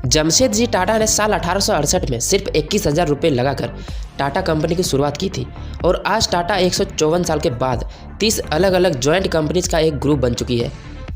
जमशेदजी टाटा ने साल 1868 में सिर्फ 21,000 रुपये लगाकर टाटा कंपनी की शुरुआत की थी और आज टाटा 154 साल के बाद 30 अलग अलग जॉइंट कंपनीज का एक ग्रुप बन चुकी है,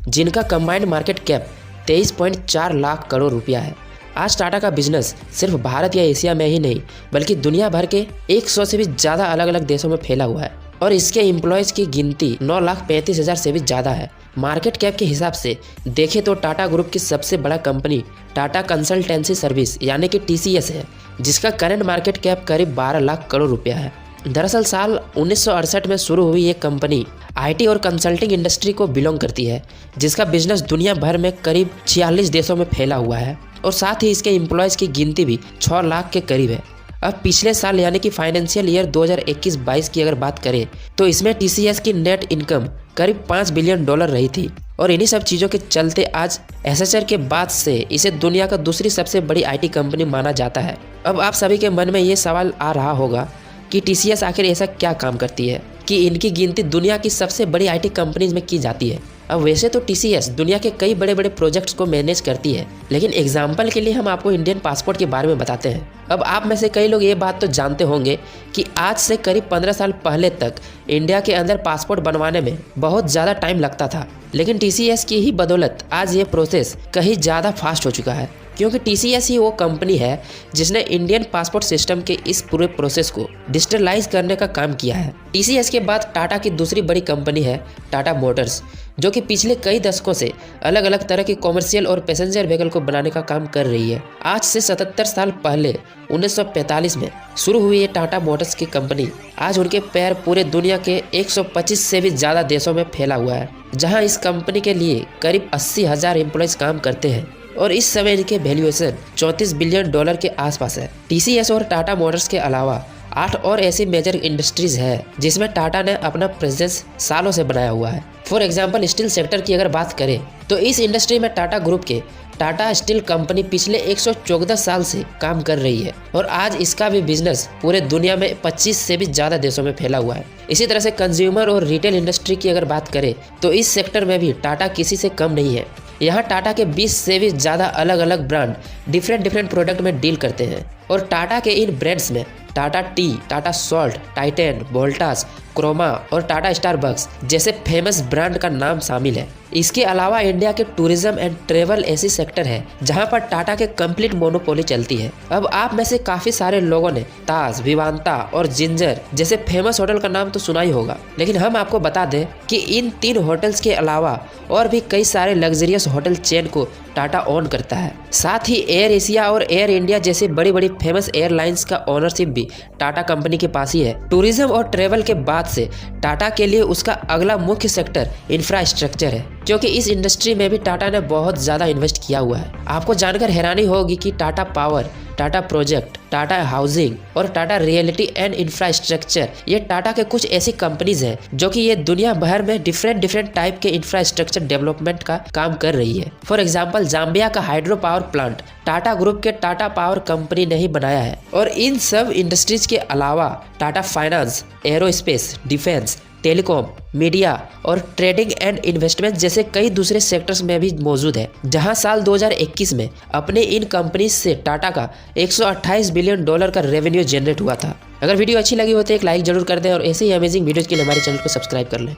जिनका combined market cap 23.4 lakh crore रुपया है। आज टाटा का बिजनेस सिर्फ भारत या एशिया में ही नहीं बल्कि दुनिया भर के 100 से भी ज़्यादा अलग अलग देशों में फैला हुआ है और इसके एम्प्लॉयज़ की गिनती 9,35,000 से भी ज़्यादा है। मार्केट कैप के हिसाब से देखें तो टाटा ग्रुप की सबसे बड़ा कंपनी टाटा कंसल्टेंसी सर्विस यानी कि TCS है, जिसका करंट मार्केट कैप करीब 12 लाख करोड़ रुपया है। दरअसल साल 1968 में शुरू हुई ये कंपनी IT और कंसल्टिंग इंडस्ट्री को बिलोंग करती है, जिसका बिजनेस दुनिया भर में करीब 46 देशों में फैला हुआ है और साथ ही इसके एम्प्लॉयज़ की गिनती भी 6 लाख के करीब है। अब पिछले साल यानी कि फाइनेंशियल ईयर 2021-22 की अगर बात करें तो इसमें TCS की नेट इनकम करीब $5 बिलियन रही थी और इन्हीं सब चीज़ों के चलते आज SHR के बाद से इसे दुनिया का दूसरी सबसे बड़ी IT कंपनी माना जाता है। अब आप सभी के मन में ये सवाल आ रहा होगा कि TCS आखिर ऐसा क्या काम करती है कि इनकी गिनती दुनिया की सबसे बड़ी IT कंपनीज में की जाती है। अब वैसे तो TCS दुनिया के कई बड़े बड़े प्रोजेक्ट्स को मैनेज करती है, लेकिन एग्जाम्पल के लिए हम आपको इंडियन पासपोर्ट के बारे में बताते हैं। अब आप में से कई लोग ये बात तो जानते होंगे कि आज से करीब 15 साल पहले तक इंडिया के अंदर पासपोर्ट बनवाने में बहुत ज़्यादा टाइम लगता था, लेकिन TCS की ही बदौलत आज ये प्रोसेस कहीं ज़्यादा फास्ट हो चुका है, क्योंकि TCS ही वो कंपनी है जिसने इंडियन पासपोर्ट सिस्टम के इस पूरे प्रोसेस को डिजिटलाइज करने का काम किया है। TCS के बाद टाटा की दूसरी बड़ी कंपनी है टाटा मोटर्स, जो कि पिछले कई दशकों से अलग अलग तरह की कॉमर्शियल और पैसेंजर व्हीकल को बनाने का काम कर रही है। आज से 77 साल पहले 1945 में शुरू हुई ये टाटा मोटर्स की कंपनी आज उनके पैर पूरे दुनिया के 125 से भी ज़्यादा देशों में फैला हुआ है, जहाँ इस कंपनी के लिए करीब 80,000 एम्प्लॉयज़ काम करते हैं और इस समय इनके वैल्यूएशन $34 बिलियन के आसपास है। TCS और टाटा मोटर्स के अलावा 8 और ऐसी मेजर इंडस्ट्रीज है जिसमें टाटा ने अपना प्रेजेंस सालों से बनाया हुआ है। फॉर एग्जांपल स्टील सेक्टर की अगर बात करें तो इस इंडस्ट्री में टाटा ग्रुप के टाटा स्टील कंपनी पिछले 114 साल से काम कर रही है और आज इसका भी बिजनेस पूरे दुनिया में 25 से भी ज़्यादा देशों में फैला हुआ है। इसी तरह से कंज्यूमर और रिटेल इंडस्ट्री की अगर बात करें तो इस सेक्टर में भी टाटा किसी से कम नहीं है। यहाँ टाटा के 20 से भी ज़्यादा अलग अलग ब्रांड डिफरेंट प्रोडक्ट में डील करते हैं और टाटा के इन ब्रांड्स में टाटा टी, टाटा सॉल्ट, टाइटन, वोल्टास, क्रोमा और टाटा स्टारबक्स जैसे फेमस ब्रांड का नाम शामिल है। इसके अलावा इंडिया के टूरिज्म एंड ट्रेवल ऐसी सेक्टर है जहां पर टाटा के कंप्लीट मोनोपोली चलती है। अब आप में से काफ़ी सारे लोगों ने ताज, विवांता और जिंजर जैसे फेमस होटल का नाम तो सुना ही होगा, लेकिन हम आपको बता दें कि इन 3 होटल्स के अलावा और भी कई सारे लग्जरियस होटल चेन को टाटा ओन करता है। साथ ही एयर एशिया और एयर इंडिया जैसी बड़ी बड़ी फेमस एयरलाइंस का ओनरशिप भी टाटा कंपनी के पास ही है। टूरिज्म और ट्रेवल के बाद से टाटा के लिए उसका अगला मुख्य सेक्टर इंफ्रास्ट्रक्चर है, क्योंकि इस इंडस्ट्री में भी टाटा ने बहुत ज़्यादा इन्वेस्ट किया हुआ है। आपको जानकर हैरानी होगी कि Tata power, Tata project, Tata housing और टाटा रियलिटी एंड इंफ्रास्ट्रक्चर ये टाटा के कुछ ऐसी कंपनीज हैं जो कि ये दुनिया भर में डिफरेंट टाइप के इंफ्रास्ट्रक्चर डेवलपमेंट का काम कर रही है। फॉर एग्जांपल जाम्बिया का hydro power plant Tata group के टाटा पावर कंपनी ने ही बनाया है और इन सब इंडस्ट्रीज के अलावा Tata finance, aerospace, defence, telecom, media और ट्रेडिंग एंड इन्वेस्टमेंट जैसे कई दूसरे सेक्टर्स में भी मौजूद है, जहां साल 2021 में अपने इन कंपनीज से टाटा का $128 बिलियन का रेवेन्यू जनरेट हुआ था। अगर वीडियो अच्छी लगी हो तो एक लाइक जरूर कर दें और ऐसे ही अमेजिंग वीडियोज़ के लिए हमारे चैनल को सब्सक्राइब कर लें।